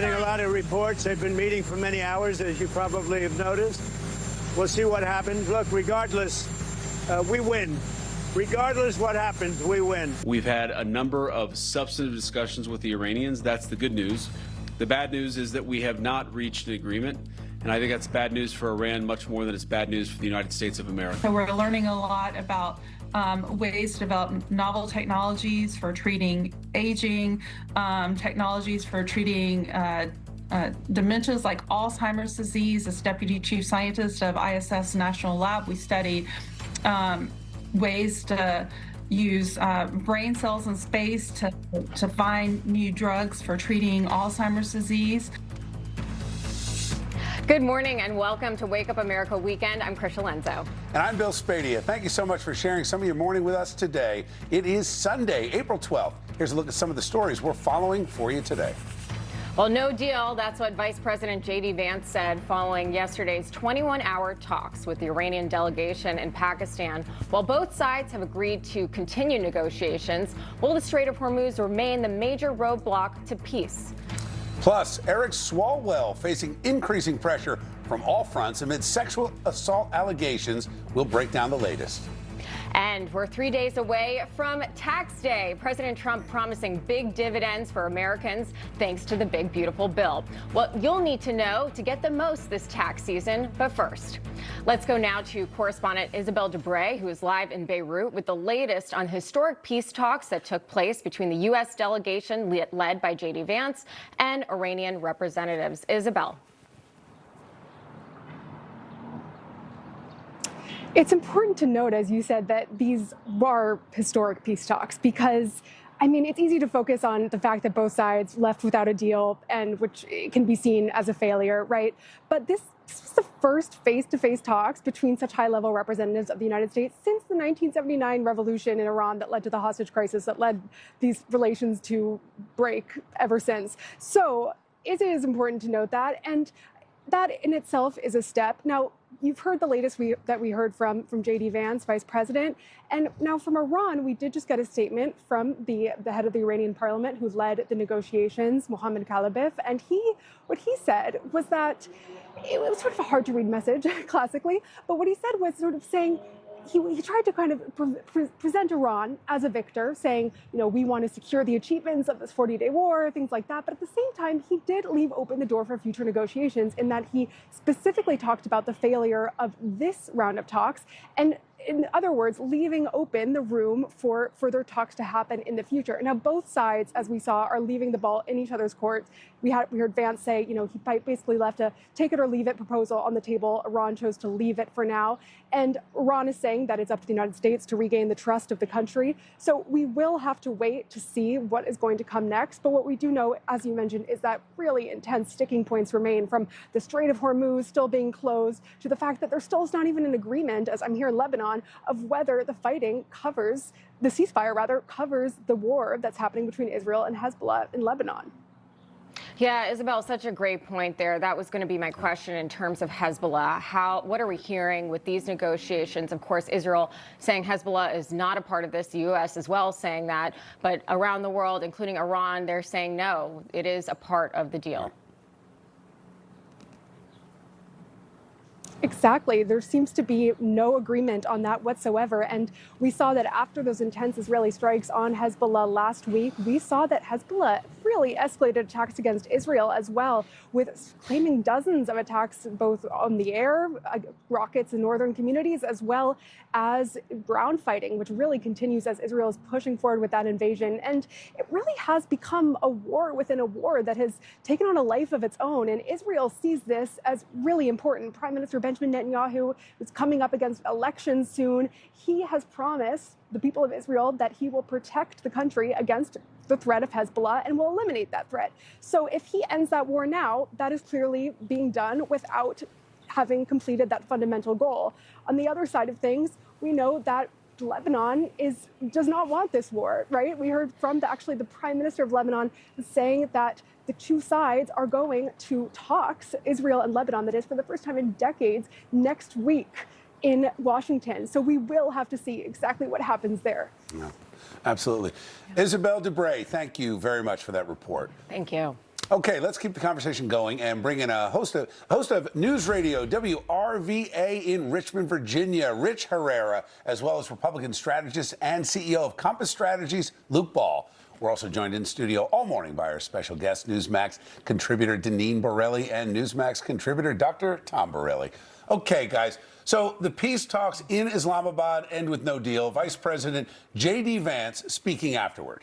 getting a lot of reports. They've been meeting for many hours, as you probably have noticed. We'll see what happens. Look, regardless, we win. Regardless what happens, we win. We've had a number of substantive discussions with the Iranians. That's the good news. The bad news is that we have not reached an agreement. And I think that's bad news for Iran much more than it's bad news for the United States of America. So we're learning a lot about ways to develop novel technologies for treating aging, technologies for treating dementias like Alzheimer's disease. As Deputy Chief Scientist of ISS National Lab, we studied ways to use brain cells in space to find new drugs for treating Alzheimer's disease. Good morning and welcome to Wake Up America Weekend. I'm Krisha Lenzo. And I'm Bill Spadia. Thank you so much for sharing some of your morning with us today. It is Sunday, April 12th. Here's a look at some of the stories we're following for you today. Well, no deal. That's what Vice President J.D. Vance said following yesterday's 21-hour talks with the Iranian delegation in Pakistan. While both sides have agreed to continue negotiations, will the Strait of Hormuz remain the major roadblock to peace? Plus, Eric Swalwell facing increasing pressure from all fronts amid sexual assault allegations. We'll break down the latest. And we're 3 days away from Tax Day. President Trump promising big dividends for Americans thanks to the big, beautiful bill. What you'll need to know to get the most this tax season. But first, let's go now to correspondent Isabel Debray, who is live in Beirut with the latest on historic peace talks that took place between the U.S. delegation led by J.D. Vance and Iranian representatives. Isabel. It's important to note, as you said, that these are historic peace talks because, I mean, it's easy to focus on the fact that both sides left without a deal and which can be seen as a failure, right? But this was the first face-to-face talks between such high-level representatives of the United States since the 1979 revolution in Iran that led to the hostage crisis that led these relations to break ever since. So it is important to note that, and that in itself is a step. Now, you've heard the latest that we heard from J.D. Vance, Vice President. And now from Iran, we did just get a statement from the head of the Iranian parliament who led the negotiations, Mohammad Kalibaf. And what he said was that it was sort of a hard to read message, classically. But what he said was sort of saying, he tried to kind of present Iran as a victor, saying, you know, we want to secure the achievements of this 40-day war, things like that. But at the same time, he did leave open the door for future negotiations in that he specifically talked about the failure of this round of talks. And in other words, leaving open the room for further talks to happen in the future. Now, both sides, as we saw, are leaving the ball in each other's court. We heard Vance say, you know, he basically left a take it or leave it proposal on the table. Iran chose to leave it for now. And Iran is saying that it's up to the United States to regain the trust of the country. So we will have to wait to see what is going to come next. But what we do know, as you mentioned, is that really intense sticking points remain, from the Strait of Hormuz still being closed to the fact that there still is not even an agreement, as I'm here in Lebanon, of whether the ceasefire covers the war that's happening between Israel and Hezbollah in Lebanon. Yeah, Isabel, such a great point there. That was going to be my question in terms of Hezbollah. What are we hearing with these negotiations? Of course, Israel saying Hezbollah is not a part of this. The U.S. as well saying that. But around the world, including Iran, they're saying no, it is a part of the deal. Exactly. There seems to be no agreement on that whatsoever. And we saw that after those intense Israeli strikes on Hezbollah last week, we saw that Hezbollah really escalated attacks against Israel as well, with claiming dozens of attacks both on the air, rockets in northern communities, as well as ground fighting, which really continues as Israel is pushing forward with that invasion. And it really has become a war within a war that has taken on a life of its own. And Israel sees this as really important. Prime Minister Benjamin Netanyahu is coming up against elections soon. He has promised the people of Israel that he will protect the country against the threat of Hezbollah and will eliminate that threat. So if he ends that war now, that is clearly being done without having completed that fundamental goal. On the other side of things, we know that Lebanon does not want this war, right? We heard from the Prime Minister of Lebanon saying that the two sides are going to talks, Israel and Lebanon, that is for the first time in decades, next week in Washington. So we will have to see exactly what happens there. Yeah, absolutely. Yeah. Isabel Debray, thank you very much for that report. Thank you. Okay, let's keep the conversation going and bring in a host of News Radio WRVA in Richmond, Virginia, Rich Herrera, as well as Republican strategist and CEO of Compass Strategies, Luke Ball. We're also joined in studio all morning by our special guest, Newsmax contributor Deneen Borelli and Newsmax contributor Dr. Tom Borelli. Okay, guys, so the peace talks in Islamabad end with no deal. Vice President J.D. Vance speaking afterward.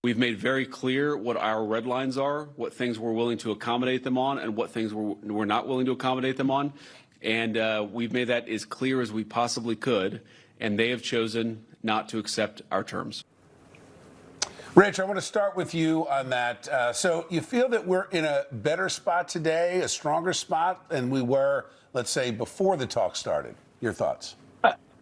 We've made very clear what our red lines are, what things we're willing to accommodate them on, and what things we're not willing to accommodate them on. And we've made that as clear as we possibly could, and they have chosen not to accept our terms. Rich, I want to start with you on that. So you feel that we're in a better spot today, a stronger spot than we were, let's say, before the talk started. Your thoughts?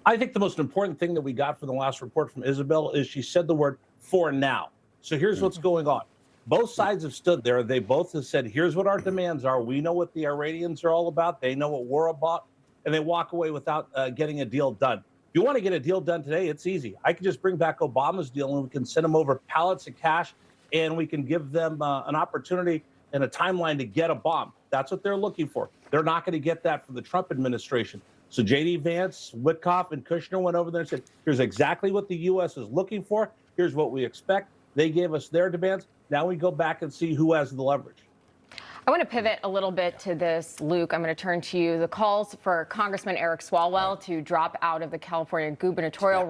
I think the most important thing that we got from the last report from Isabel is she said the word "for now." So here's what's going on. Both sides have stood there. They both have said, here's what our demands are. We know what the Iranians are all about. They know what we're about. And they walk away without getting a deal done. If you want to get a deal done today, it's easy. I can just bring back Obama's deal and we can send them over pallets of cash and we can give them an opportunity and a timeline to get a bomb. That's what they're looking for. They're not going to get that from the Trump administration. So J.D. Vance, Witkoff, and Kushner went over there and said, here's exactly what the U.S. is looking for. Here's what we expect. They gave us their demands. Now we go back and see who has the leverage. I want to pivot a little bit to this, Luke. I'm going to turn to you. The calls for Congressman Eric Swalwell to drop out of the California gubernatorial race.